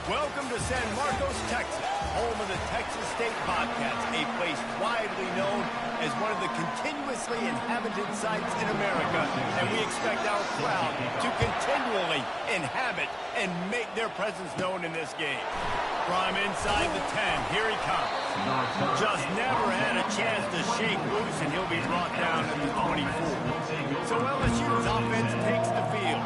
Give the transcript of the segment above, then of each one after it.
Welcome to San Marcos, Texas, home of the Texas State Bobcats, a place widely known as one of the continuously inhabited sites in America, and we expect our crowd to continually inhabit and make their presence known in this game. From inside the 10, here he comes. Just never had a chance to shake loose, and he'll be brought down at the 24. So LSU's offense takes the field.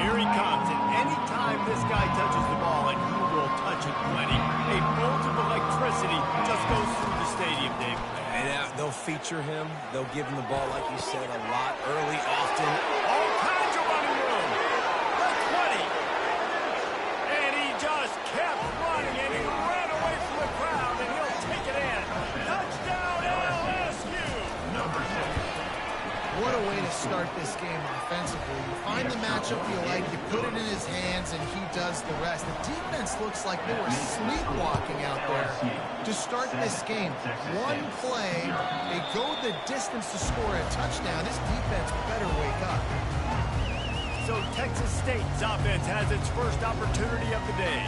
Here he comes, and anytime this guy touches the ball, and he will touch it plenty, a bolt of electricity just goes through the stadium, Dave. And they'll feature him. They'll give him the ball, like you said, a lot, early, often. All kinds of running room. The 20. And he just kept running, and he ran away from the crowd, and he'll take it in. Touchdown, LSU. Number 6. What a way to start this game offensively. You find the matchup you like, you put it in his hands, and he does the rest. The defense looks like they were sleepwalking out there to start this game. One play, they go the distance to score a touchdown. This defense better wake up. So Texas State's offense has its first opportunity of the day.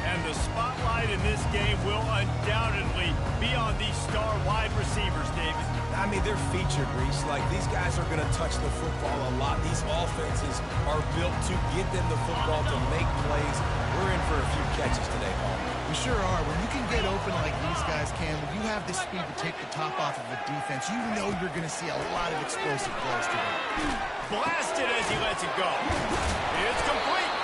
And the spotlight in this game will undoubtedly be on these star wide receivers, David. I mean, they're featured, Reese. Like, these guys are going to touch the football a lot. These offenses are built to get them the football, to make plays. We're in for a few catches today, Paul. We sure are. When you can get open like these guys can, when you have the speed to take the top off of a defense, you know you're going to see a lot of explosive plays today. Blasted as he lets it go. It's complete.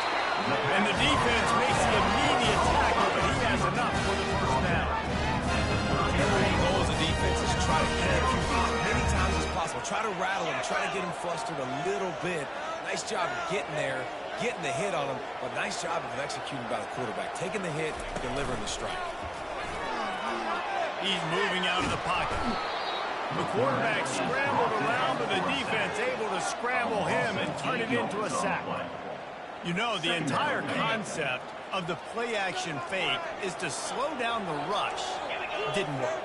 And the defense makes the immediate tackle, but he has enough for the first down. The goal as a defense is try to catch you as many times as possible. Try to rattle him. Try to get him flustered a little bit. Nice job getting there, getting the hit on him, but nice job of executing by the quarterback. Taking the hit, delivering the strike. He's moving out of the pocket. The quarterback scrambled around, but the defense able to scramble him and turn it into a sack. You know, the entire concept of the play-action fake is to slow down the rush. Didn't work.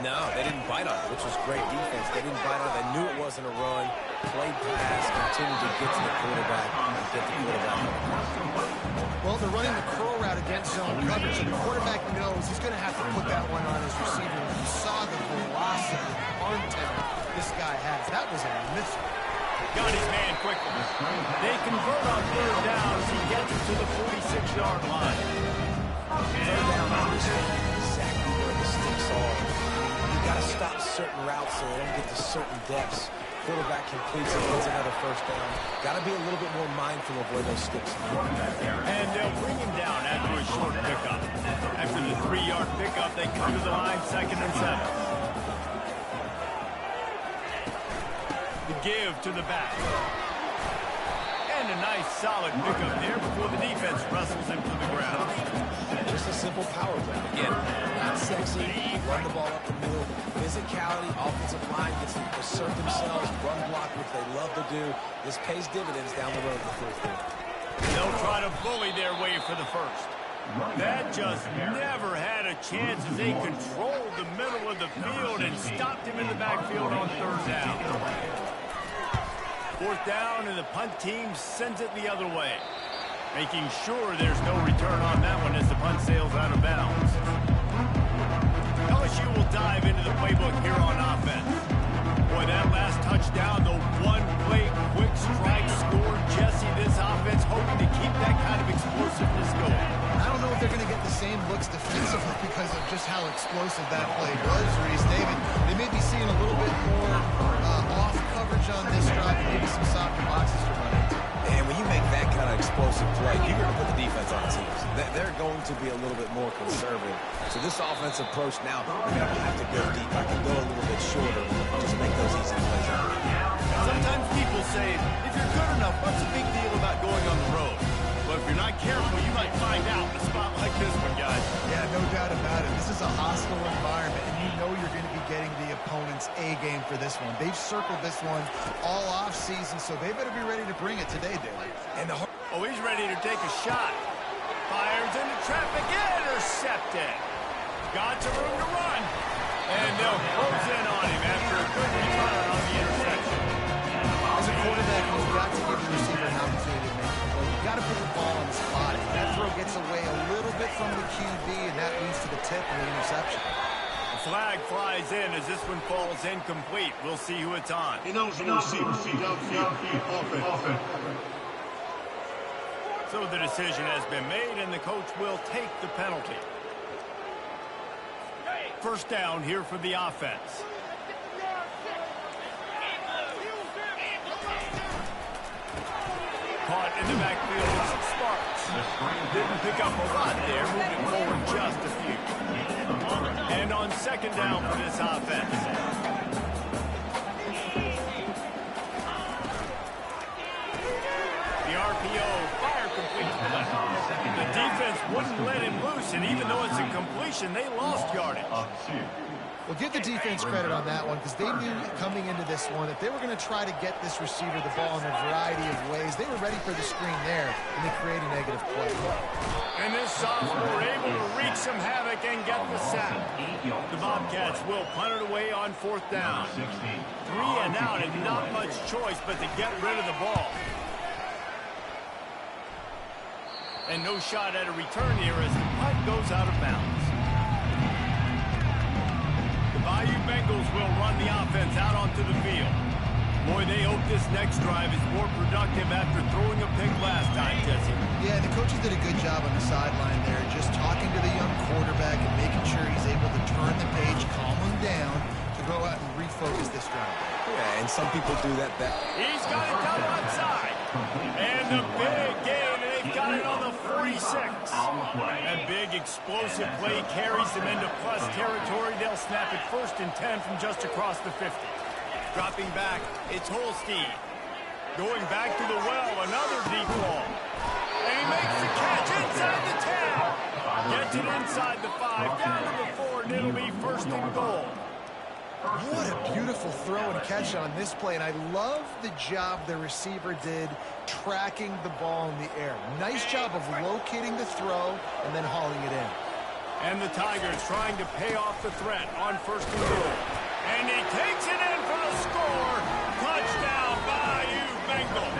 No, they didn't bite on it, which was great defense. They didn't bite on it. They knew it wasn't a run. Played pass, continued to get to the quarterback and get the quarterback on the ground. Well, they're running the curl route against zone coverage, so the quarterback knows he's going to have to put that one on his receiver. You saw the velocity, arm talent this guy has. That was a missile. Got his man quickly. They convert on third down as he gets it to the 46-yard line. Third down on this game is exactly where the sticks are. You got to stop certain routes so they don't get to certain depths. Quarterback completes it, gets another first down. Got to be a little bit more mindful of where those sticks are. And they'll bring him down after a short pickup. After the 3-yard pickup, they come to the line, 2nd and 7. The give to the back. And a nice solid pickup there before the defense wrestles him to the ground. Just a simple power play. Again, not sexy, run the ball up the middle. Physicality, offensive line gets to assert themselves, run block, which they love to do. This pays dividends down the road in the fourth quarter. They'll try to bully their way for the first. That just never had a chance as they controlled the middle of the field and stopped him in the backfield on third down. 4th down, and the punt team sends it the other way, making sure there's no return on that one as the punt sails out of bounds. LSU will dive into the playbook here on offense. Boy, that last touchdown, the one-play quick strike score. Jesse, this offense hoping to keep that kind of explosiveness going. I don't know if they're going to get the same looks defensively because of just how explosive that play was, Reese. David, they may be seeing a little bit more off coverage on this drive and maybe some softer boxes to run into. And when you make that kind of explosive play, you're going to put the defense on its heels. They're going to be a little bit more conservative. So this offensive approach now, we're going to have to go deep. I can go a little bit shorter and just make those easy plays. Sometimes people say, if you're good enough, what's the big deal about going on the road? But if you're not careful, you might find out in a spot like this one, guys. Yeah, no doubt about it. This is a hostile environment, and you know you're going to be getting the opponent's A-game for this one. They've circled this one all off-season, so they better be ready to bring it today, David. And he's ready to take a shot. Fires into traffic, intercepted. Got some room to run. And they'll close in on him after a good return on the interception. As a quarterback, you've got to give the receiver an opportunity to make the play. You've got to put the ball on the spot. If that throw gets away from the QB, and that leads to the tip and the interception. The flag flies in as this one falls incomplete. We'll see who it's on. So the decision has been made, and the coach will take the penalty. First down here for the offense. Caught in the backfield with some sparks. Didn't pick up a lot there, moving forward just a few. And on second down for this offense. The RPO, fire complete to the left. The defense wouldn't let him loose, and even though it's a completion, they lost yardage. Well, give the defense credit on that one because they knew coming into this one that they were going to try to get this receiver the ball in a variety of ways. They were ready for the screen there, and they create a negative play. And this sophomore able to wreak some havoc and get the sack. The Bobcats will punt it away on fourth down. 3 and out and not much choice but to get rid of the ball. And no shot at a return here as the punt goes out of bounds. The Bayou Bengals will run the offense out onto the field. Boy, they hope this next drive is more productive after throwing a pick last time, Jesse. Yeah, the coaches did a good job on the sideline there, just talking to the young quarterback and making sure he's able to turn the page, calm him down, to go out and refocus this drive. Yeah, and some people do that. He's got it down outside. And the big gain, and they've got it on the 46. That big explosive play carries them into plus territory. They'll snap it 1st and 10 from just across the 50. Dropping back, it's Holstein. Going back to the well, another deep ball. And he makes the catch inside the 10. Gets it inside the 5, down to the 4, and it'll be 1st and goal. What a beautiful throw and catch on this play, and I love the job the receiver did tracking the ball in the air. Nice job of locating the throw and then hauling it in. And the Tigers trying to pay off the threat on 1st and goal. And he takes it in for the score. Touchdown, Bayou Bengals.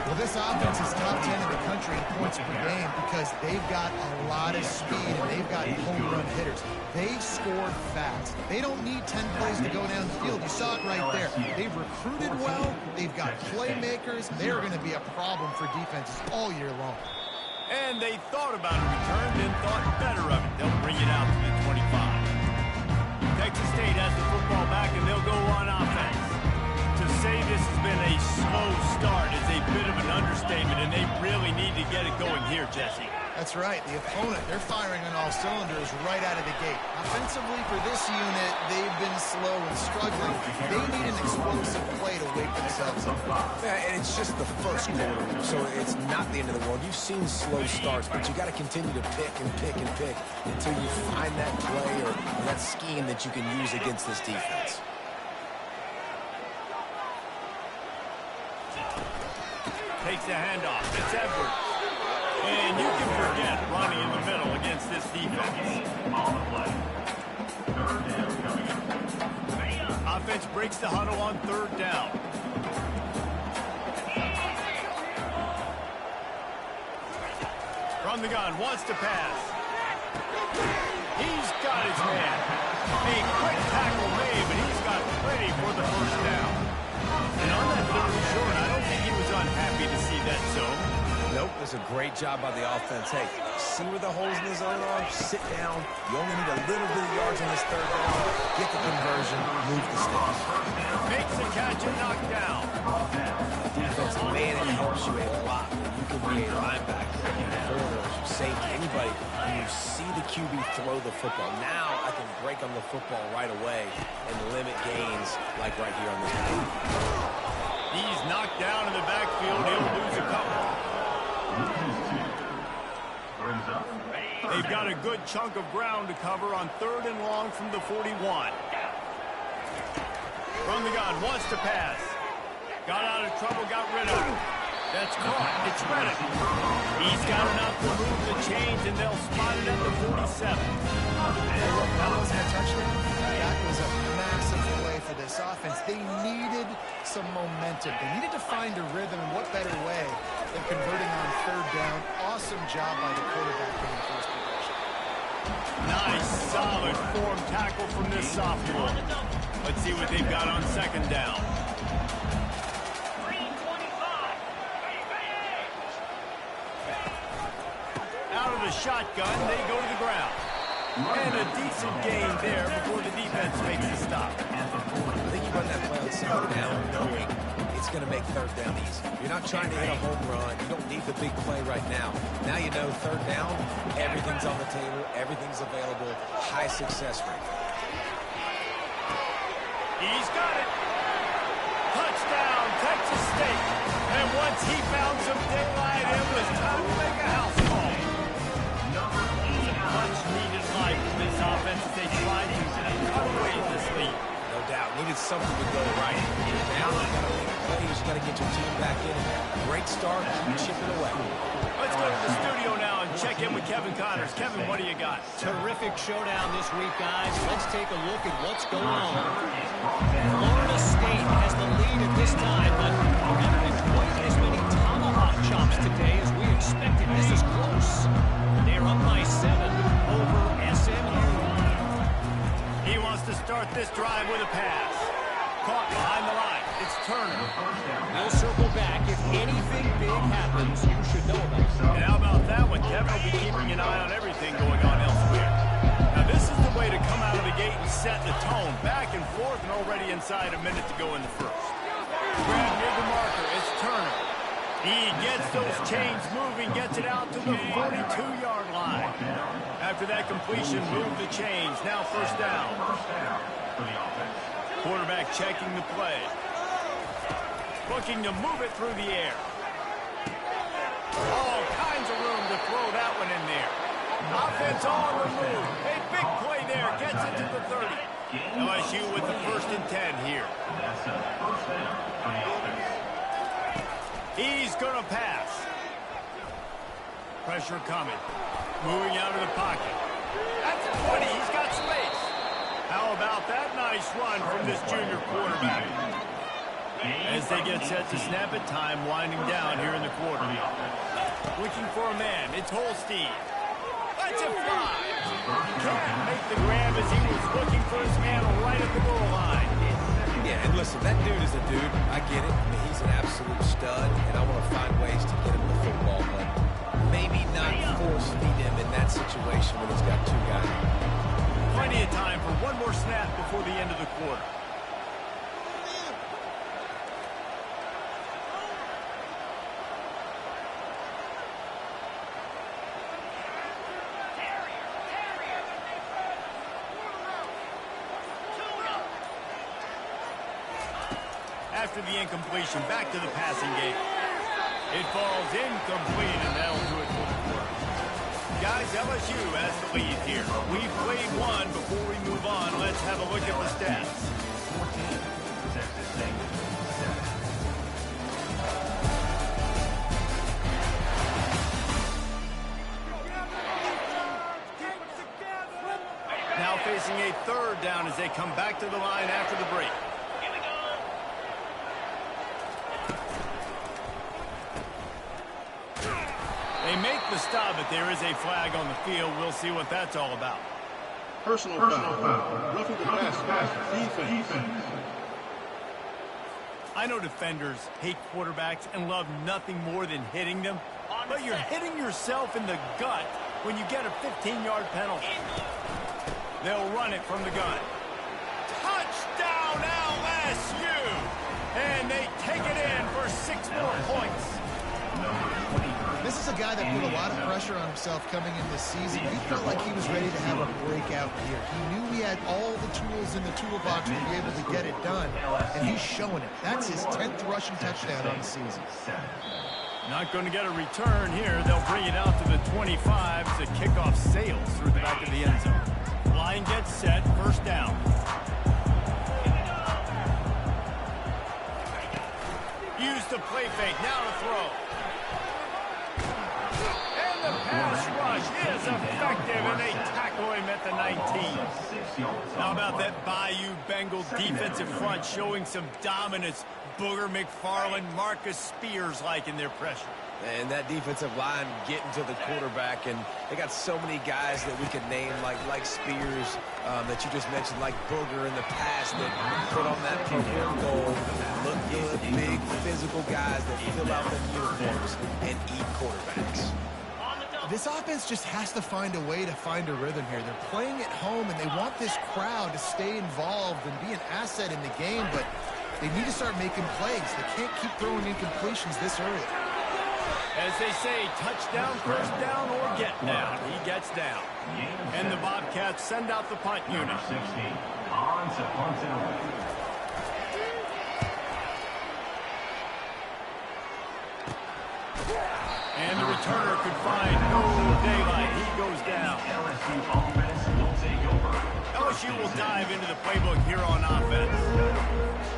Well, this offense is top 10 in the country in points per game because they've got a lot of speed and they've got home run hitters. They score fast. They don't need 10 plays to go down the field. You saw it right there. They've recruited well. They've got playmakers. They're going to be a problem for defenses all year long. And they thought about a return, then thought better of it. They'll bring it out to the 25. Texas State has the football back, and they'll go on offense. To say this has been a slow start is a bit of an understatement, and they really need to get it going here, Jesse. That's right. The opponent, they're firing on all cylinders right out of the gate. Offensively, for this unit, they've been slow and struggling. They need an explosive play to wake themselves up. Yeah, and it's just the first quarter, so it's not the end of the world. You've seen slow starts, but you got to continue to pick and pick and pick until you find that play or that scheme that you can use against this defense. Takes the handoff. It's Edwards. And you can forget running in the middle against this defense. Offense breaks the huddle on 3rd down. From the gun, wants to pass. He's got his man. A quick tackle made, but he's got plenty for the 1st down. And on that 3rd and short, I don't think he was unhappy to see that zone. Nope, it was a great job by the offense. Hey, see where the holes in the zone are? Sit down. You only need a little bit of yards on this 3rd down. Get the conversion, move the sticks. Makes the catch and knocked down. Defensive man, it helps you a lot. You can be a linebacker, corner, safety, anybody. When you see the QB throw the football, now I can break on the football right away and limit gains like right here on this play. He's knocked down in the backfield. He'll lose a couple. They've got a good chunk of ground to cover on 3rd and long from the 41. From the gun, wants to pass. Got out of trouble, got rid of it. That's caught. It's Reddick. He's got enough to move the chains, and they'll spot it at the 47. That wasn't a touchdown. That was a massive play for this offense. They needed some momentum. They needed to find a rhythm, and what better way than converting on 3rd down awesome job by the quarterback in the first possession. Nice, solid form tackle from this sophomore. Let's see what they've got on second down. Out of the shotgun, they go to the ground. And a decent gain there before the defense makes the stop. I think you run that play on second down knowing it's going to make third down easy. You're not trying to hit a home run. You don't need the big play right now. Now you know third down, everything's on the table, everything's available, high success rate. He's got it. Touchdown, Texas State. And once he found some daylight, it was time to make a house call. Much needed life from this offense as they tried to cut away this lead. No doubt. Needed something to go right. Now you got to make plays. You got to get your team back in. Great start. Chip it away. Let's go to the studio now and check in with Kevin Connors. Kevin, what do you got? Terrific showdown this week, guys. Let's take a look at what's going on. Florida State has the lead at this time, but there haven't been quite as many tomahawk chops today as we expected. This is close. They're up by 7 over SMU. He wants to start this drive with a pass. Caught behind the line. It's Turner. We'll circle back. If anything big happens, you should know about it. And how about that one? Kevin will be keeping an eye on everything going on elsewhere. Now, this is the way to come out of the gate and set the tone. Back and forth and already inside a minute to go in the first. Grab near the marker. It's Turner. He gets those chains moving, gets it out to the 42-yard line. After that completion, move the chains. Now first down. Quarterback checking the play. Looking to move it through the air. All kinds of room to throw that one in there. Offense on the move. A big play there. Gets it to the 30. LSU with the 1st and 10 here. He's going to pass. Pressure coming. Moving out of the pocket. That's 20. He's got space. How about that nice run from this junior quarterback? As they get set to snap it, time winding down here in the quarter. Looking for a man. It's Holstein. That's a fly. Can't make the grab as he was looking for his man right at the goal line. Yeah, and listen, that dude is a dude. I get it. I mean, he's an absolute stud, and I want to find ways to get him the football, but maybe not force feed him in that situation when he's got two guys. Plenty of time for one more snap before the end of the quarter. After the incompletion, back to the passing game. It falls incomplete, and that'll do it for the quarter. Guys, LSU has the lead here. We've played one before we move on. Let's have a look at the stats. Now facing a 3rd down as they come back to the line after the break. They make the stop, but there is a flag on the field. We'll see what that's all about. Personal foul. Roughing the pass. Defense. I know defenders hate quarterbacks and love nothing more than hitting them, but you're hitting yourself in the gut when you get a 15-yard penalty. They'll run it from the gun. Touchdown, LSU! And they take it in for 6 more points. This is a guy that put a lot of pressure on himself coming in this season. He felt like he was ready to have a breakout year. He knew he had all the tools in the toolbox to be able to get it done, and he's showing it. That's his 10th rushing touchdown on the season. Not going to get a return here. They'll bring it out to the 25 as the kickoff sails through the back of the end zone. Line gets set, first down. Use the play fake, now to throw. And the pass rush is effective, and they tackle him at the 19. How about that Bayou Bengals defensive front showing some dominance? Booger McFarland, Marcus Spears like in their pressure. And that defensive line getting to the quarterback, and they got so many guys that we could name, like Spears, that you just mentioned, like Booger in the past, that put on that purple and gold, look good, big, physical guys that fill out the uniforms and eat quarterbacks. This offense just has to find a way to find a rhythm here. They're playing at home, and they want this crowd to stay involved and be an asset in the game, but they need to start making plays. They can't keep throwing incompletions this early. As they say, touchdown, first down, or get down. He gets down. And the Bobcats send out the punt unit. And the returner could find no daylight. He goes down. LSU will dive into the playbook here on offense.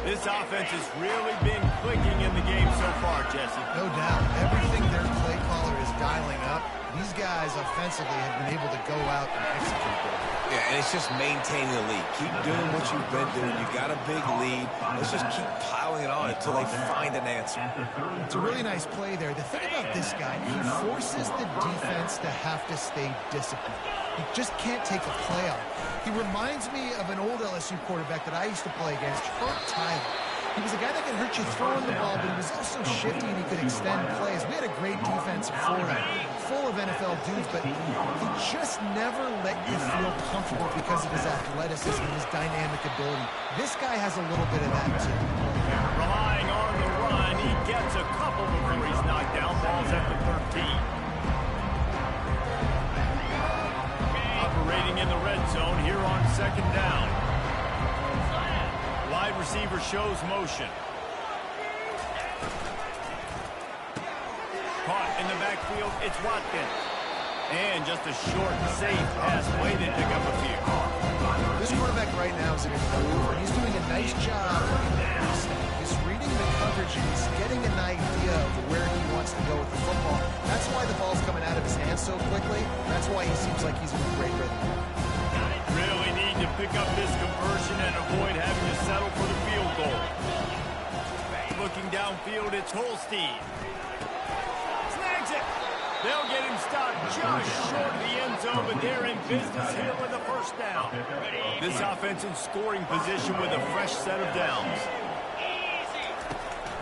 This offense has really been clicking in the game so far, Jesse. No doubt. Everything their play caller is dialing up, these guys offensively have been able to go out and execute that. Yeah, and it's just maintaining the lead. Keep doing what you've been doing. You got a big lead. Let's just keep piling it on until they find an answer. It's a really nice play there. The thing about this guy, he forces the defense to have to stay disciplined. He just can't take a play off. He reminds me of an old LSU quarterback that I used to play against, Herb Tyler. He was a guy that could hurt you throwing the ball, but he was also shifty and he could extend plays. We had a great defensive Florida, full of NFL dudes, but he just never let you feel comfortable because of his athleticism and his dynamic ability. This guy has a little bit of that too. Relying on the run, he gets a couple before he's knocked down. Ball's at the 13. Operating in the red zone here on second down. Wide receiver shows motion. Caught in the backfield, it's Watkins. And just a short, safe pass play to pick up a few. This quarterback right now is in a groove, and he's doing a nice job. He's reading the coverage, and he's getting an idea of where he wants to go with the football. That's why the ball's coming out of his hands so quickly. That's why he seems like he's in a great rhythm. Really need to pick up this conversion and avoid having to settle for the field goal. Looking downfield, it's Holstein. Snags it. They'll get him stopped just short of the end zone, but they're in business here with a first down. This offense in scoring position with a fresh set of downs.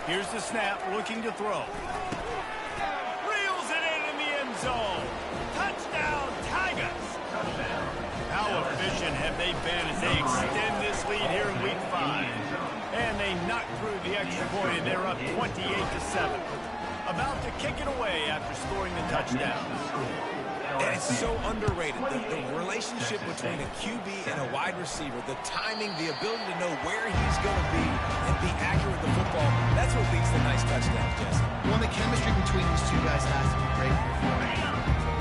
Here's the snap, looking to throw. Reels it in the end zone. Touchdown, Tigers. How efficient have they been as they extend this lead here in Week 5? And they knock through the extra point, and they're up 28-7. About to kick it away after scoring the touchdown. And it's so underrated. The relationship between a QB and a wide receiver, the timing, the ability to know where he's going to be and be accurate with the football, that's what leads to nice touchdowns, Jesse. Well, the chemistry between these two guys has to be great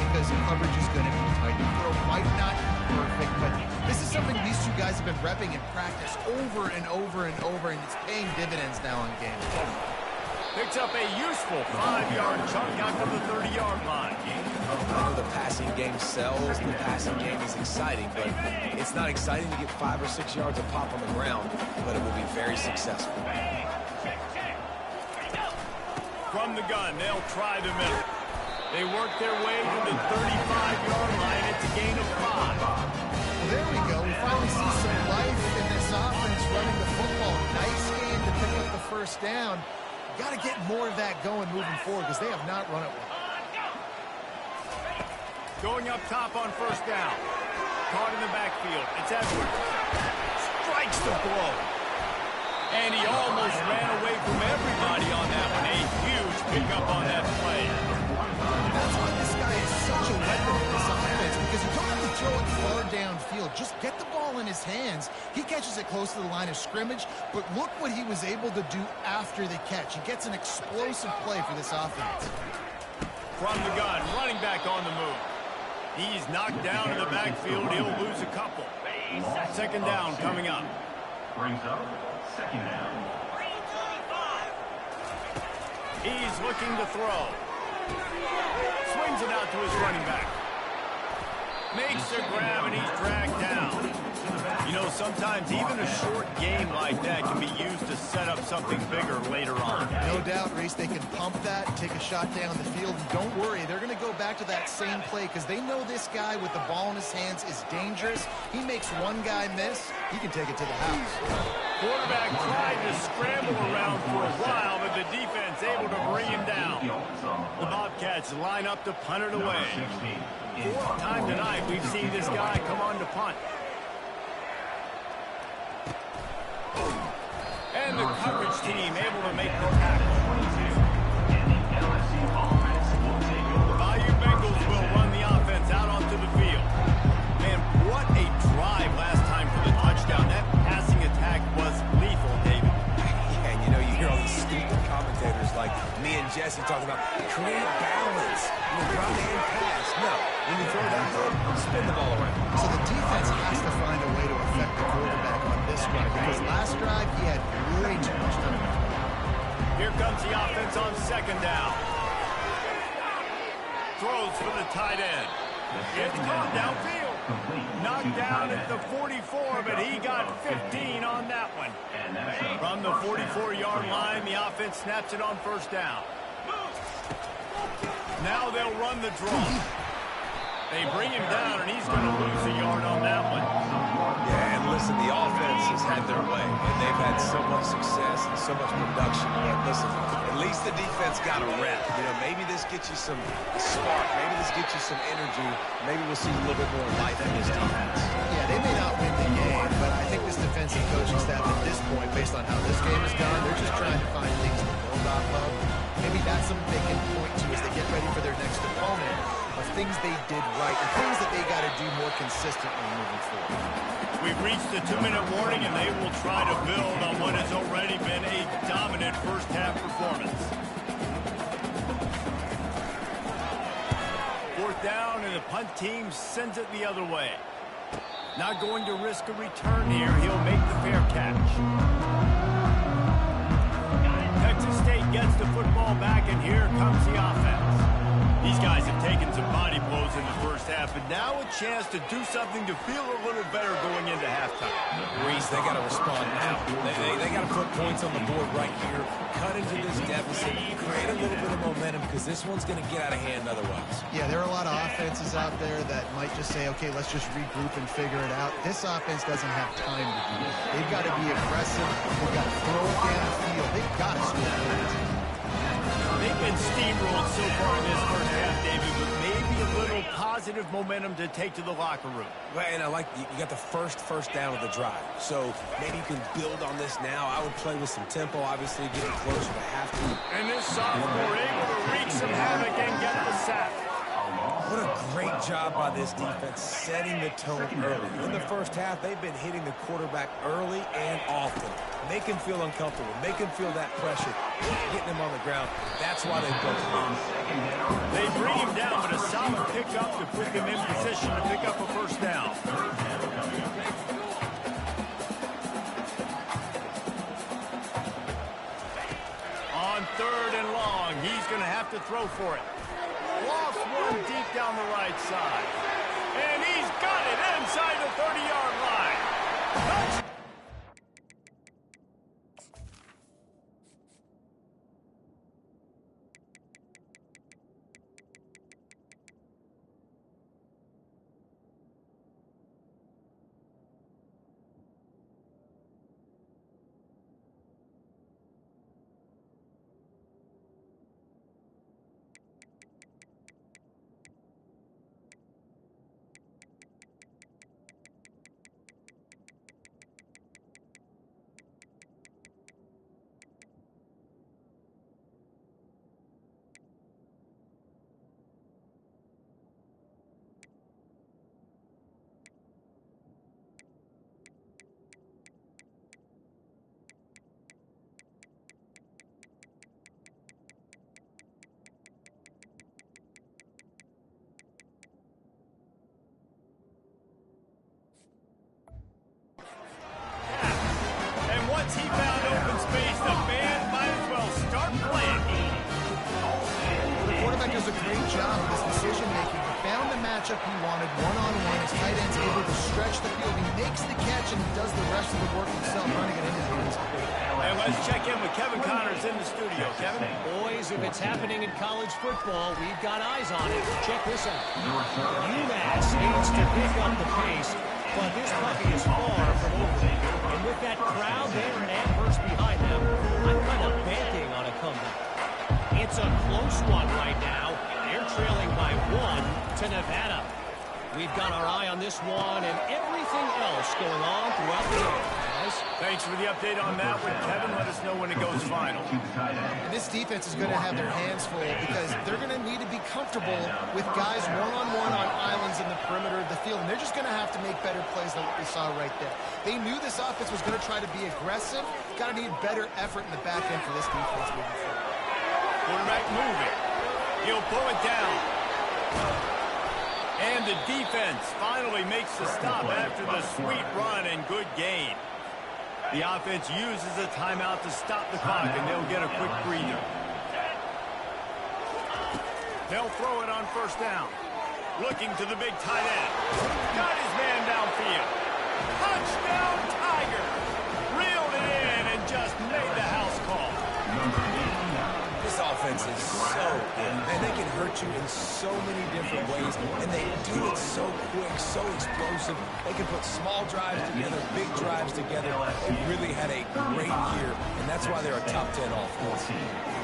because the coverage is going to be tight. The throw might not be perfect, but this is something these two guys have been repping in practice over and over and over, and it's paying dividends now in games. Picks up a useful 5-yard chunk out to the 30-yard line. The passing game sells. The passing game is exciting, but it's not exciting to get 5 or 6 yards of pop on the ground, but it will be very successful. From the gun, they'll try the middle. They work their way to the 35-yard line. It's a gain of 5. Well, there we go. We finally see some life in this offense running the football. Nice game to pick up the first down. Got to get more of that going moving forward because they have not run it well. Going up top on first down. Caught in the backfield. It's Edwards. Strikes the blow. And he almost ran away from everybody on that one. A huge pickup on that play. That's why this guy is such a weapon in this offense because you don't have to throw it far downfield. Just get the ball in his hands. He catches it close to the line of scrimmage, but look what he was able to do after the catch. He gets an explosive play for this offense. From the gun, running back on the move. He's knocked down in the backfield. He'll lose a couple. Second down coming up. Brings up second down. He's looking to throw. Swings it out to his running back. Makes a grab, and he's dragged down. You know, sometimes even a short game like that can be used to set up something bigger later on. No doubt, Reese, they can pump that, take a shot down the field. And don't worry, they're going to go back to that same play because they know this guy with the ball in his hands is dangerous. He makes one guy miss, he can take it to the house. Quarterback tried to scramble around for a while, but the defense able to bring him down. The Bobcats line up to punt it away. Fourth time tonight we've seen this guy come on to punt. And the coverage team able to make the tackle. The Bayou Bengals will run the offense out onto the field. Man, what a drive last time for the touchdown. That passing attack was lethal, David. Yeah, and you know, you hear all these stupid commentators like me and Jesse talking about create balance, run and pass. No, when you throw that good, spin the ball around. So the defense has to find a way to affect the quarterback on this one because last drive he had way too much time. Here comes the offense on second down. Throws for the tight end. It's gone downfield. Knocked down at the 44, but he got 15 on that one. From the 44-yard line, the offense snaps it on first down. Now they'll run the draw. They bring him down, and he's going to lose a yard on that one. Yeah, and listen, the offense has had their way, and they've had so much success and so much production. But listen, at least the defense got a rep. You know, maybe this gets you some spark. Maybe this gets you some energy. Maybe we'll see a little bit more life in this defense. Yeah, they may not win the game, but I think this defensive coaching staff at this point, based on how this game has gone, they're just trying to find things to build off of. Maybe that's something they can point to as they get ready for their next opponent of things they did right and things that they got to do more consistently moving forward. We've reached the 2-minute warning, and they will try to build on what has already been a dominant first-half performance. Fourth down, and the punt team sends it the other way. Not going to risk a return here. He'll make the fair catch. Texas State gets the football back, and here comes the offense. These guys have taken some body blows in the first half, but now a chance to do something to feel a little better going into halftime. Reese, they got to respond now. They got to put points on the board right here, cut into this deficit, create a little bit of momentum because this one's going to get out of hand otherwise. Yeah, there are a lot of offenses out there that might just say, okay, let's just regroup and figure it out. This offense doesn't have time to do that. They've got to be aggressive. They've got to throw it downfield. They've got to score points. They've been steamrolled so far in this first half, David, with maybe a little positive momentum to take to the locker room. Well, and I like you got the first down of the drive. So maybe you can build on this now. I would play with some tempo, obviously, getting closer to halftime. And this sophomore able to wreak some havoc and get the sack. What a great job by this defense setting the tone early. In the first half, they've been hitting the quarterback early and often. Make him feel uncomfortable. Make him feel that pressure. Getting him on the ground. That's why they built him. They bring him down, but a solid pickup to put them in position to pick up a first down. On third and long, he's going to have to throw for it. Lost one deep down the right side. And he's got it inside the 30-yard line. Touchdown. Once he found open space, the band might as well start playing. The quarterback does a great job of this decision-making. He found the match matchup he wanted, one-on-one. His tight end's able to stretch the field. He makes the catch, and he does the rest of the work himself, running it into the end zone. And let's check in with Kevin Connors in the studio. Kevin? Boys, if it's happening in college football, we've got eyes on it. Check this out. UMass needs to pick up the pace, but this puppy is far from over. And with that crowd there and Amherst behind them, I'm kind of banking on a comeback. It's a close one right now. They're trailing by 1 to Nevada. We've got our eye on this one and everything else going on throughout the game, guys. Thanks for the update on that one, Kevin. Let us know when it goes final. And this defense is going to have their hands full because they're going to need to be comfortable with guys one-on-one on islands in the perimeter of the field. And they're just going to have to make better plays than what we saw right there. They knew this offense was going to try to be aggressive. Got to need better effort in the back end for this defense moving forward. Quarterback moving. He'll pull it down. And the defense finally makes the stop after the sweet run and good gain. The offense uses a timeout to stop the clock, and they'll get a quick breather. They'll throw it on first down. Looking to the big tight end. Got his man downfield. Touchdown, Tiger. Reeled it in and just made the house call. This offense is so good, and they can hurt you in so many different ways, and they do it so quick, so explosive. They can put small drives together, big drives together. They really had a great year, and that's why they're a top 10 offense.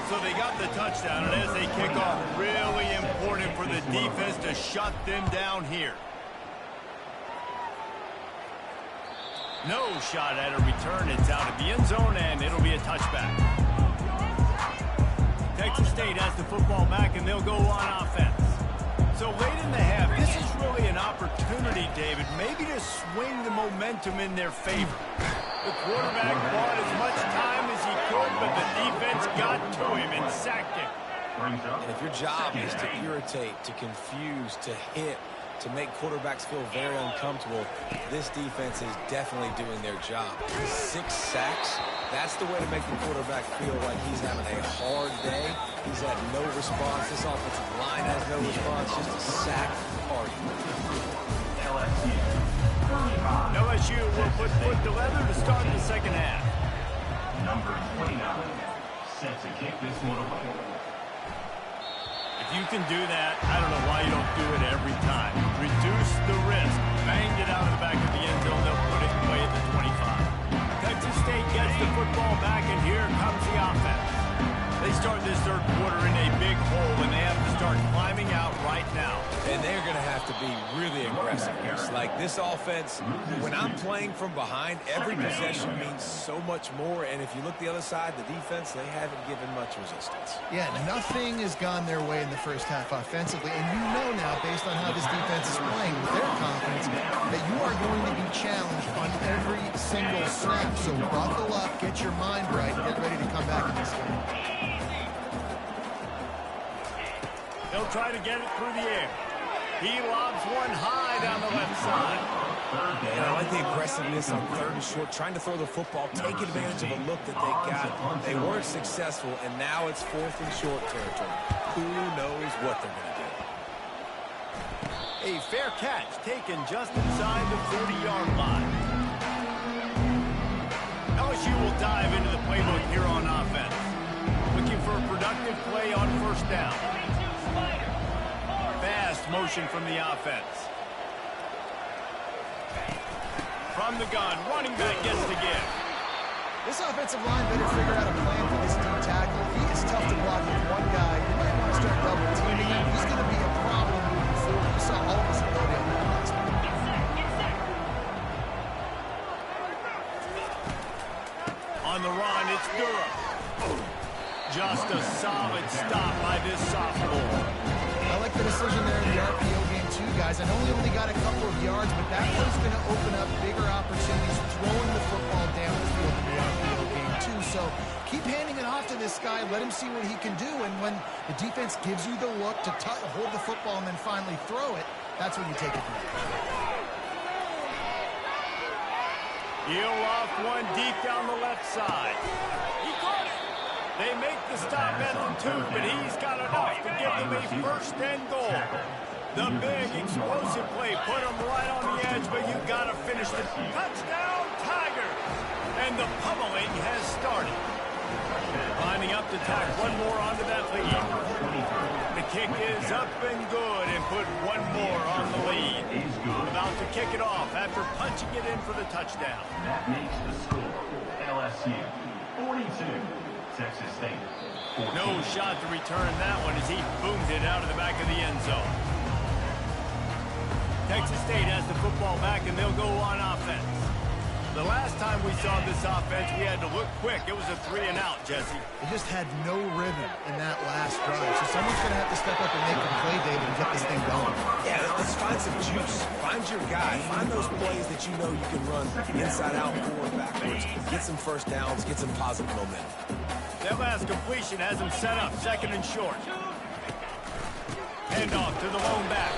So they got the touchdown, and as they kick off, really important for the defense to shut them down here. No shot at a return. It's out of the end zone, and it'll be a touchback. Texas State has the football back, and they'll go on offense. So late in the half, this is really an opportunity, David, maybe to swing the momentum in their favor. The quarterback bought as much time as he could, but the defense got to him and sacked him. And if your job is to irritate, to confuse, to hit, to make quarterbacks feel very uncomfortable, this defense is definitely doing their job. 6 sacks, that's the way to make the quarterback feel like he's having a hard day. He's had no response. This offensive line has no response, just a sack party. LSU will put foot to leather to start the second half. Number 29, set to kick this one away. If you can do that, I don't know why you don't do it every time. Reduce the risk. Banged it out of the back of the end zone. They'll put it away at the 25. Texas State gets the football back, and here comes the offense. They start this third quarter in a big hole, and they have to start climbing out right now. And they're going to have to be really aggressive. It's like this offense, when I'm playing from behind, every possession means so much more. And if you look the other side, the defense, they haven't given much resistance. Yeah, nothing has gone their way in the first half offensively. And you know now, based on how this defense is playing with their confidence, that you are going to be challenged on every single snap. So buckle up, get your mind right, and get ready to come back in this game. He'll try to get it through the air. He lobs one high down the left side. And I like the aggressiveness on 3rd and short, trying to throw the football, take advantage of a look that they got. They weren't successful, and now it's 4th and short territory. Who knows what they're going to do? A fair catch taken just inside the 30-yard line. LSU will dive into the playbook here on offense. Looking for a productive play on first down. Fast motion from the offense. From the gun, running back gets the give. This offensive line better figure out a plan for this deep tackle. He is tough to block with one guy. You might want to start double teaming him. He's going to be a problem moving forward. You saw all of us go down the last one. On the run, it's Durham. Just a solid stop by this sophomore. I like the decision there in the RPO game too, guys. I know he only got a couple of yards, but that was going to open up bigger opportunities throwing the football down the field in the RPO game too. So keep handing it off to this guy. Let him see what he can do. And when the defense gives you the look to hold the football and then finally throw it, that's when you take advantage. He'll off one deep down the left side. He caught it. They make the stop at the 2, but he's got enough to give them a 1st and goal. The big explosive play put him right on the edge, but you got to finish the touchdown, Tigers. And the pummeling has started. Lining up to tack one more onto that lead. The kick is up and good and put one more on the lead. About to kick it off after punching it in for the touchdown. That makes the score LSU 42, Texas State 14. No shot to return that one as he boomed it out of the back of the end zone. Texas State has the football back and they'll go on offense. The last time we saw this offense, we had to look quick. It was a 3-and-out, Jesse. They just had no rhythm in that last drive. So someone's going to have to step up and make a play, David, and get this thing going. Yeah, let's find some juice. Find your guy. Find those plays that you know you can run inside out, forward, backwards. Get some first downs. Get some positive momentum. That last completion has him set up, second and short. Hand off to the lone back.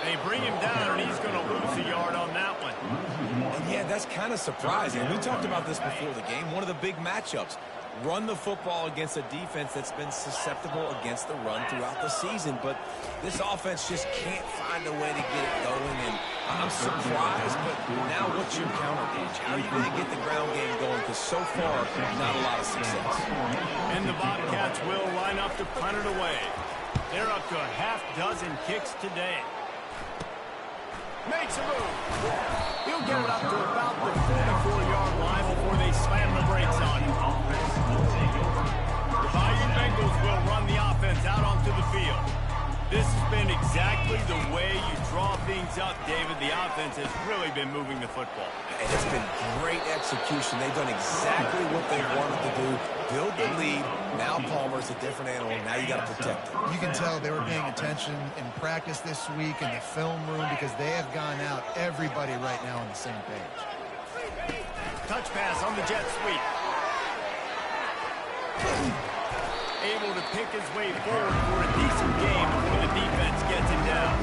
They bring him down, and he's going to lose a yard on that one. And yeah, that's kind of surprising. We talked about this before the game. One of the big matchups. Run the football against a defense that's been susceptible against the run throughout the season. But this offense just can't find a way to get it going. And I'm surprised, but now what's your counter, Gage? How are you going to get the ground game going? Because so far, not a lot of success. And the Bobcats will line up to punt it away. They're up to a half-dozen kicks today. Makes a move. He'll get it up to about the 44-yard line before they slam the brakes on him. The Bayou Bengals will run the offense out onto the field. This has been exactly the way you draw things up, David. The offense has really been moving the football. And it's been great execution. They've done exactly what they wanted to do. Build the lead. Now Palmer's a different animal. Now you got to protect it. You can tell they were paying attention in practice this week in the film room because they have gone out, everybody right now on the same page. Touch pass on the jet sweep. Able to pick his way forward for a decent game before the defense gets him down.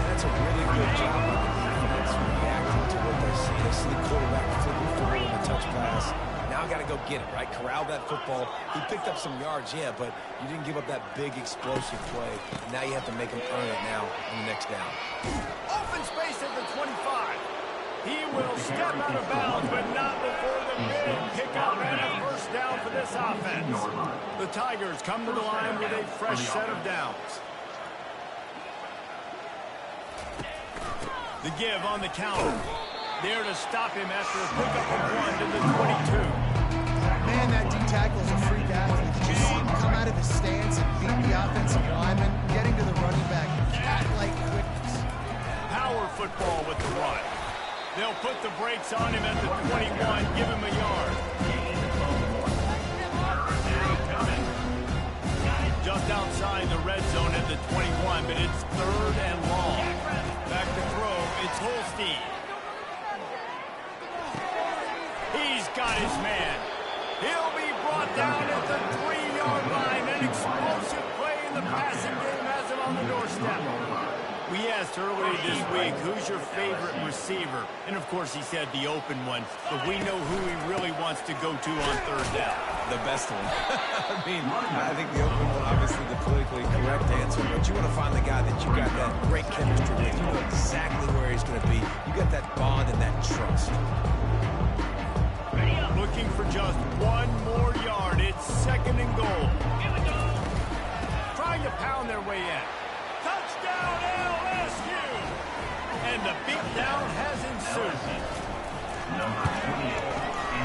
That's a really good job of the defense reacting to what they see. They see the quarterback flipping forward in the touch pass. Now I got to go get it, right? Corral that football. He picked up some yards, yeah, but you didn't give up that big explosive play. Now you have to make him earn it now in the next down. Open space at the 25. He will step out of bounds, but not before the big pickup and a first down for this offense. The Tigers come to the line with a fresh set of downs. The give on the counter. There to stop him after a pickup of one to the 22. Man, that D-tackle is a freak athlete. Did you see him come out of his stance and beat the offensive lineman, getting to the running back, cat-like quickness? Power football with the run. They'll put the brakes on him at the 21, give him a yard. Just outside the red zone at the 21, but it's third and long. Back to throw, it's Holstein. He's got his man. He'll be brought down at the 3-yard line. An explosive play in the passing game has him on the doorstep. We asked earlier this week, who's your favorite receiver? And, of course, he said the open one. But we know who he really wants to go to on third down. The best one. I think the open one, obviously the politically correct answer, but you want to find the guy that you got that great chemistry with. You know exactly where he's going to be. You got that bond and that trust. Looking for just one more yard. It's second and goal. Trying to pound their way in. Touchdown, LSU! And the beatdown has ensued.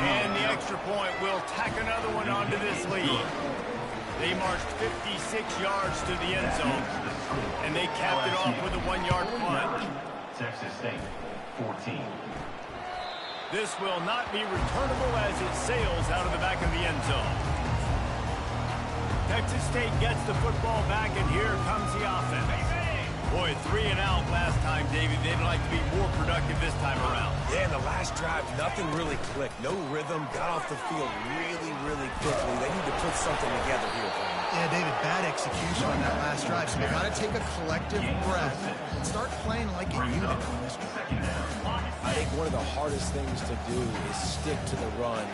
And the extra point will tack another one onto this lead. They marched 56 yards to the end zone, and they capped it off with a 1-yard punt. Texas State 14. This will not be returnable as it sails out of the back of the end zone. Texas State gets the football back, and here comes the offense. Boy, 3-and-out last time, David. They'd like to be more productive this time around. Yeah, in the last drive, nothing really clicked. No rhythm, got off the field really, really quickly. They need to put something together here. Yeah, David, bad execution on that last drive. So they got to take a collective breath and start playing like a unit on this one. I think one of the hardest things to do is stick to the run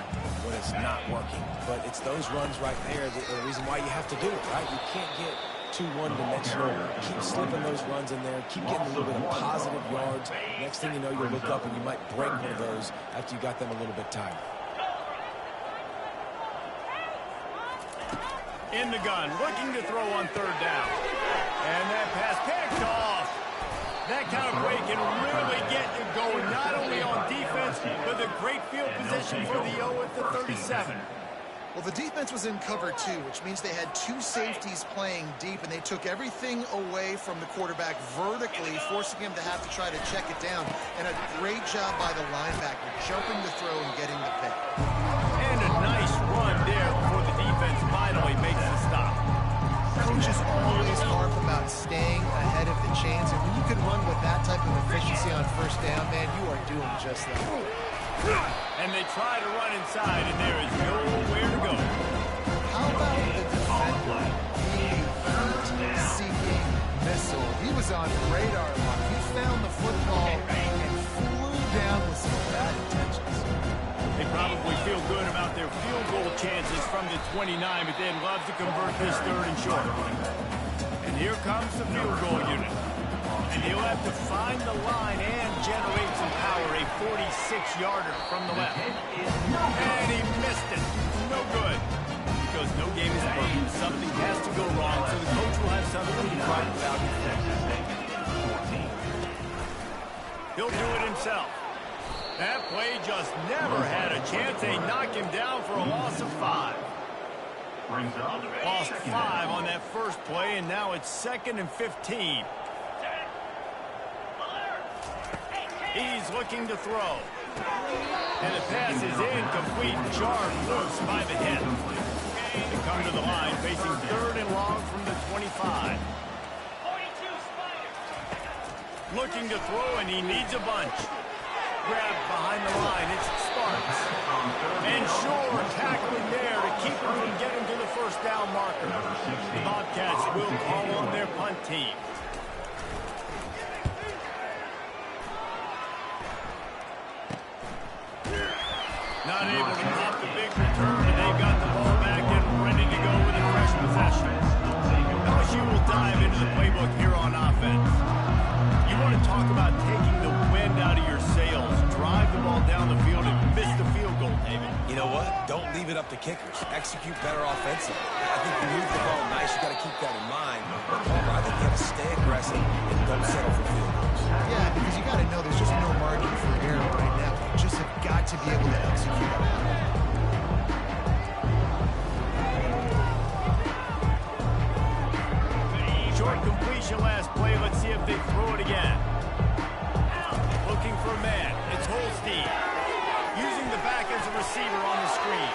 when it's not working. But it's those runs right there that are the reason why you have to do it, right? You can't get too one-dimensional. Keep slipping those runs in there. Keep getting a little bit of positive yards. Next thing you know, you'll look up and you might break one of those after you got them a little bit tired. In the gun, looking to throw on third down. And that pass picked off. That kind of play can really get you going, not only on defense, but the great field position for the O at the 37. Well, the defense was in cover two, which means they had two safeties playing deep, and they took everything away from the quarterback vertically, forcing him to have to try to check it down. And a great job by the linebacker, jumping the throw and getting the pick. And a nice run there before the defense finally makes the stop. Coaches always harp about staying ahead of the chains, and when you can run with that type of efficiency on first down, man, you are doing just that. And they try to run inside, and there is nowhere to go. How about the defender being a heat-seeking missile? He was on radar lock. He found the football and flew down with some bad intentions. They probably feel good about their field goal chances from the 29, but they'd love to convert this third and short. And here comes the field goal unit. And he'll have to find the line and generate some power. A 46-yarder from the left. And he missed it. No good. Because no game is perfect. Something has to go wrong, so the coach will have something to write about his. He'll do it himself. That play just never had a chance. They knock him down for a loss of 5. Lost 5 on that first play, and now it's 2nd and 15. He's looking to throw. And the pass is incomplete. Jarred loose by the hit. And to come to the line, facing 3rd and long from the 25. Looking to throw, and he needs a bunch. Grabbed behind the line, it's Sparks. And Shore tackling there to keep him from getting to the first down marker. The Bobcats will call on their punt team. Not able to pop the big return, and they've got the ball back and ready to go with a fresh possession. LSU will dive into the playbook here on offense. You want to talk about taking the wind out of your sails. Drive the ball down the field and miss the field goal, David. You know what? Don't leave it up to kickers. Execute better offensively. I think you move the ball nice. You got to keep that in mind. However, I think you have to stay aggressive and don't settle for field goals. Yeah, because you got to know there's just no margin for error right now. You just have got to be able to execute. Short completion last play. Let's see if they throw it again. Looking for a man. It's Holstein. Using the back as a receiver on the screen.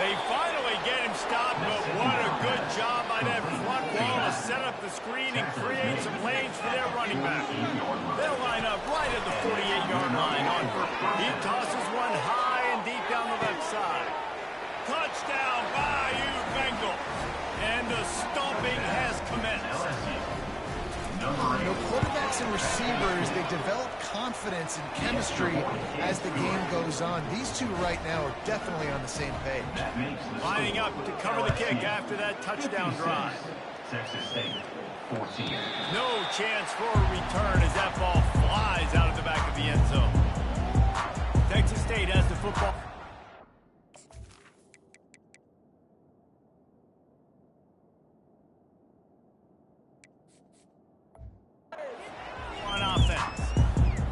They finally get him stopped, but what a good job by that front wall to set up the screen and create some lanes for their running back. They'll line up right at the 48-yard line. He tosses one high and deep down the left side. Touchdown, Bayou Bengals. And the stomping has commenced. You know, quarterbacks and receivers, they develop confidence and chemistry as the game goes on. These two right now are definitely on the same page. Lining up to cover the kick after that touchdown drive. Texas State, 14. No chance for a return as that ball flies out of the back of the end zone. Texas State has the football. On offense.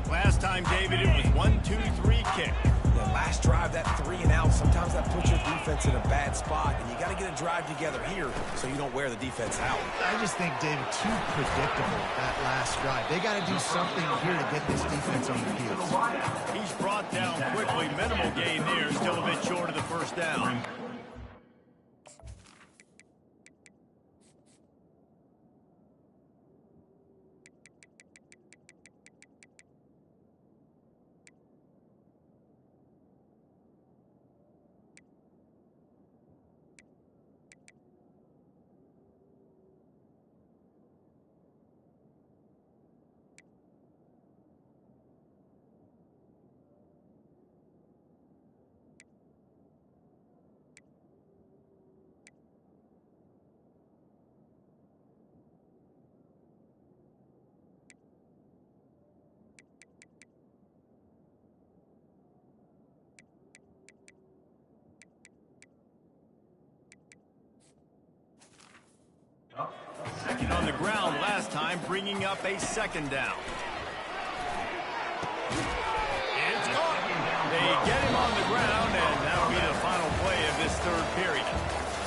Last time, David, it was 1-2-3 kick. The last drive, that 3 and out, sometimes that puts your defense in a bad spot, and you got to get a drive together here so you don't wear the defense out. I just think, David, too predictable that last drive. They got to do something here to get this defense on the field. He's brought down quickly. Minimal gain there. Still a bit short of the first down. bringing up a second down. It's caught. They get him on the ground, and that'll be the final play of this third period.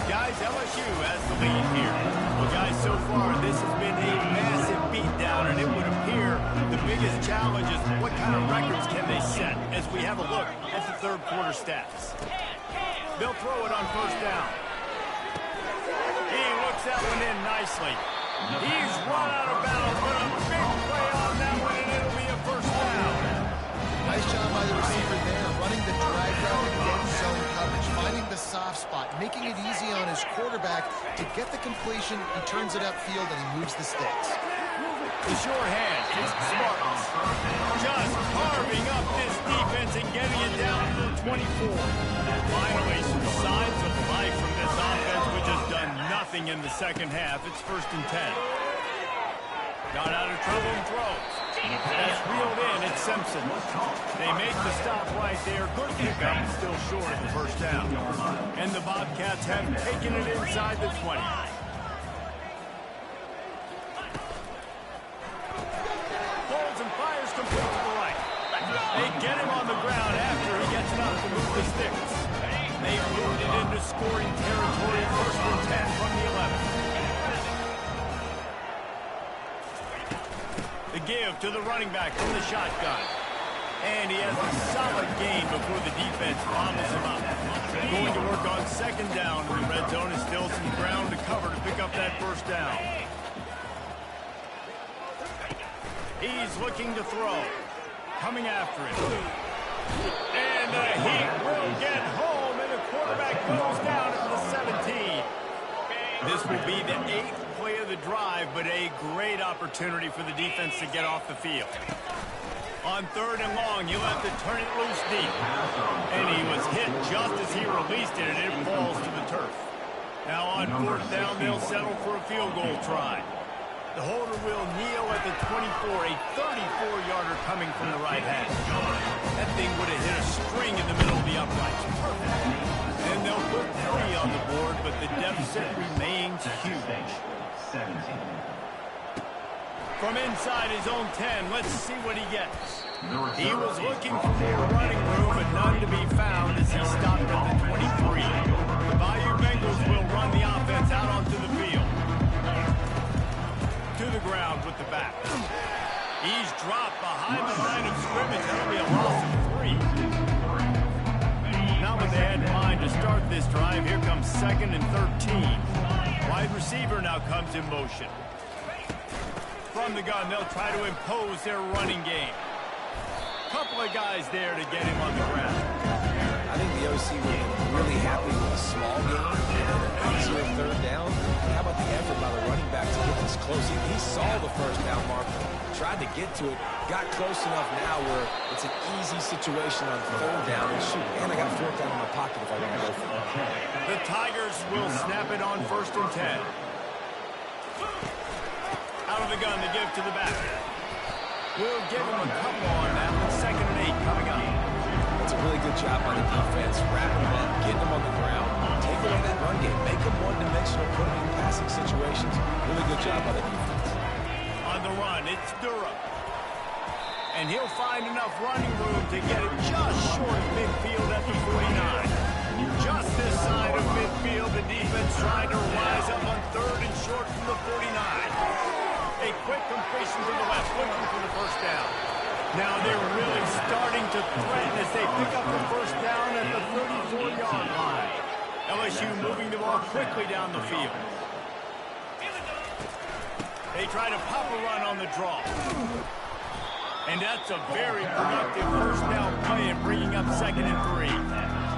Guys, LSU has the lead here. Well, guys, so far this has been a massive beatdown, and it would appear the biggest challenge is what kind of records can they set as we have a look at the third quarter stats. They'll throw it on first down. He looks that one in nicely. He's run out of bounds, but a big play on that one, and it'll be a first down. Nice job by the receiver there, running the drag route and getting zone coverage, finding the soft spot, making it easy on his quarterback to get the completion. He turns it upfield, and he moves the sticks. The short hand is Spartans. Just carving up this defense and getting it down to the 24. Finally, some signs of life from this offense, which has done nothing in the second half. It's 1st and 10. Got out of trouble and throws. That's reeled in. It's Simpson. They make the stop right there. Good pickup, still short of the first down. And the Bobcats have taken it inside the 20. Holds and fires complete to the right. They get him on the ground after he gets enough to move the sticks. They moved it into scoring territory. 1st and 10 from the 11. The give to the running back from the shotgun. And he has a solid gain before the defense bobbles him up. Going to work on second down. The red zone is still some ground to cover to pick up that first down. He's looking to throw. Coming after it. And the Heat will get home, and the quarterback goes down at the 17. This will be the 8th play of the drive, but a great opportunity for the defense to get off the field. On 3rd and long, he'll have to turn it loose deep. And he was hit just as he released it, and it falls to the turf. Now on 4th down, they'll settle for a field goal try. The holder will kneel at the 24, a 34-yarder coming from the right hash. That thing would have hit a string in the middle of the uprights. Perfect. And they'll put 3 on the board, but the deficit remains huge. From inside his own 10, let's see what he gets. He was looking for more running room, but none to be found as he stopped at the 23. The Bayou Bengals will run the offense out onto the field. To the ground with the back. He's dropped behind the line of scrimmage. That'll be a loss of 3. Not what they had in mind to start this drive. Here comes 2nd and 13. Wide receiver now comes in motion. From the gun, they'll try to impose their running game. Couple of guys there to get him on the ground. I think the OC would have been really happy with a small game and easier 3rd down. How about the effort by the running back to get this close? He saw the first down mark, tried to get to it, got close enough now where it's an easy situation on 3rd down. And shoot, and I got 4th down in my pocket if I want to go for it. The Tigers will snap it on 1st and 10. Out of the gun, the give to the back. We'll give him a couple on that with 2nd and 8 coming up. It's a really good job by the defense, wrapping him up, getting him on the ground, take away that run game, make him one-dimensional, put him in passing situations. Really good job by the defense. On the run, it's Durham. And he'll find enough running room to get it just short of midfield at the 49. Just this side of midfield, the defense trying to rise up on 3rd and short from the 49. A quick completion to the left, looking for the first down. Now they're really starting to threaten as they pick up the first down at the 34-yard line. LSU moving the ball quickly down the field. They try to pop a run on the draw. And that's a very productive first down play and bringing up 2nd and 3.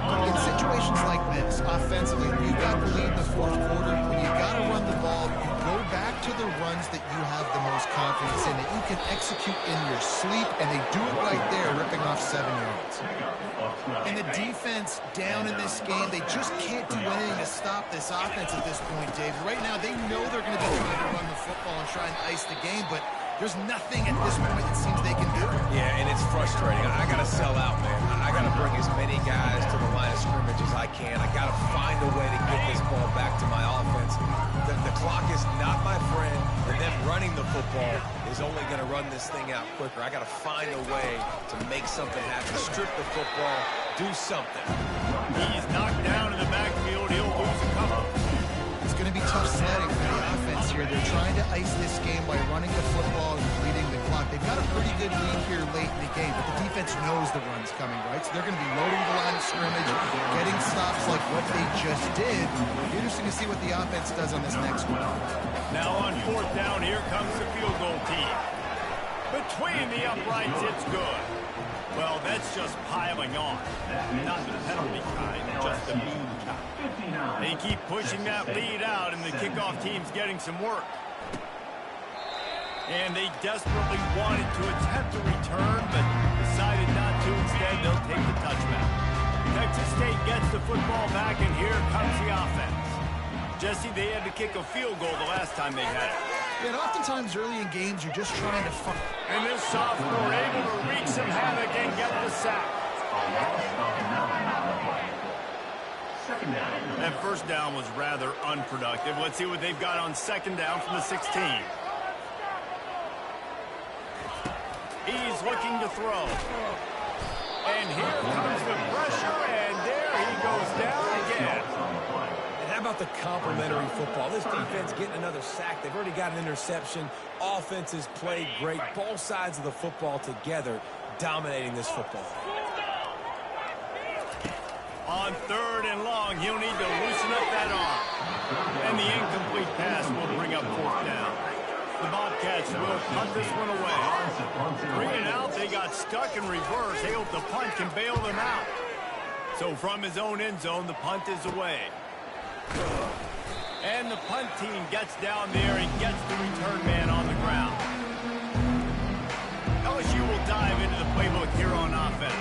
In situations like this, offensively, you got the lead in the 4th quarter. When you got to run the ball, you go back to the runs that you have the most confidence in, that you can execute in your sleep, and they do it right there, ripping off 7 yards. And the defense down in this game, they just can't do anything to stop this offense at this point, Dave. Right now, they know they're going to be trying to run the football and try and ice the game, but There's nothing at this point it seems they can do. Yeah, and it's frustrating. I got to sell out, man. I got to bring as many guys to the line of scrimmage as I can. I got to find a way to get this ball back to my offense. The clock is not my friend, and them running the football is only going to run this thing out quicker. I got to find a way to make something happen. Strip the football, do something. He's knocked down in the backfield. He'll lose a couple. It's going to be tough sledding for the offense here. They're trying to ice this game by running the football and bleeding the clock. They've got a pretty good lead here late in the game, but the defense knows the run's coming, right? So they're going to be loading the line of scrimmage, getting stops like what they just did. Interesting to see what the offense does on this next one. Now on 4th down, here comes the field goal team. Between the uprights, it's good. Well, that's just piling on. Not the penalty kind, just the mean kind. They keep pushing that lead out, and the kickoff team's getting some work. And they desperately wanted to attempt a return, but decided not to. Instead, they'll take the touchback. Texas State gets the football back, and here comes the offense. Jesse, they had to kick a field goal the last time they had it. Yeah, and oftentimes early in games, you're just trying to find. And this sophomore able to wreak some havoc and get the sack. That first down was rather unproductive. Let's see what they've got on 2nd down from the 16. He's looking to throw. And here comes the pressure, and there he goes down again. And how about the complimentary football? This defense getting another sack. They've already got an interception. Offense has played great. Both sides of the football together dominating this football. On 3rd and long, he'll need to loosen up that arm. And the incomplete pass will bring up 4th down. The Bobcats will punt this one away. 3 and out, they got stuck in reverse. They hope the punt can bail them out. So from his own end zone, the punt is away. And the punt team gets down there and gets the return man on the ground. LSU will dive into the playbook here on offense.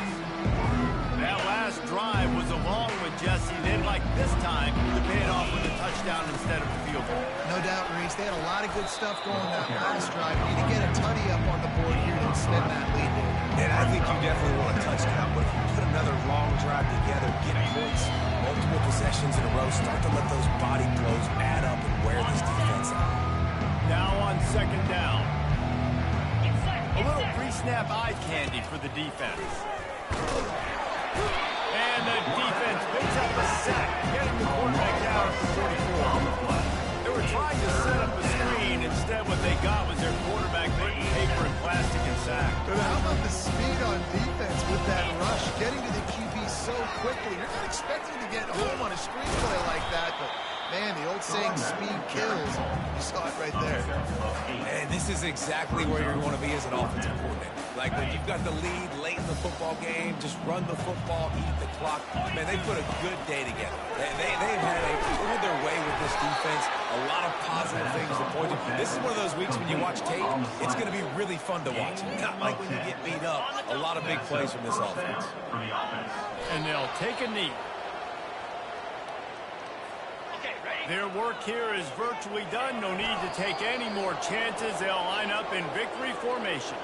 That last drive was a long one, Jesse. They'd like this time to pay it off with a touchdown instead of a field goal. No doubt, Reese. They had a lot of good stuff going that last drive. You need to get a tutty up on the board here to extend that lead. And I think you definitely want a touchdown, but if you put another long drive together, get points, multiple possessions in a row, start to let those body blows add up and wear this defense out. Now on 2nd down. A little pre-snap eye candy for the defense. And the defense picks up a sack, getting the quarterback down at the 44. They were trying to set up a screen. Instead, what they got was their quarterback making paper and plastic and sack. But how about the speed on defense with that rush, getting to the QB so quickly? You're not expecting to get home on a screenplay like that, but man, the old saying, speed kills. You saw it right there. And this is exactly where you want to be as an offensive coordinator. Like when you've got the lead late in the football game, just run the football, eat the clock. Man, they put a good day together. They've had their way with this defense. A lot of positive things to point to. This is one of those weeks when you watch tape, it's going to be really fun to watch. Not like when you get beat up. A lot of big plays from this offense. And they'll take a knee. Their work here is virtually done. No need to take any more chances. They'll line up in victory formation.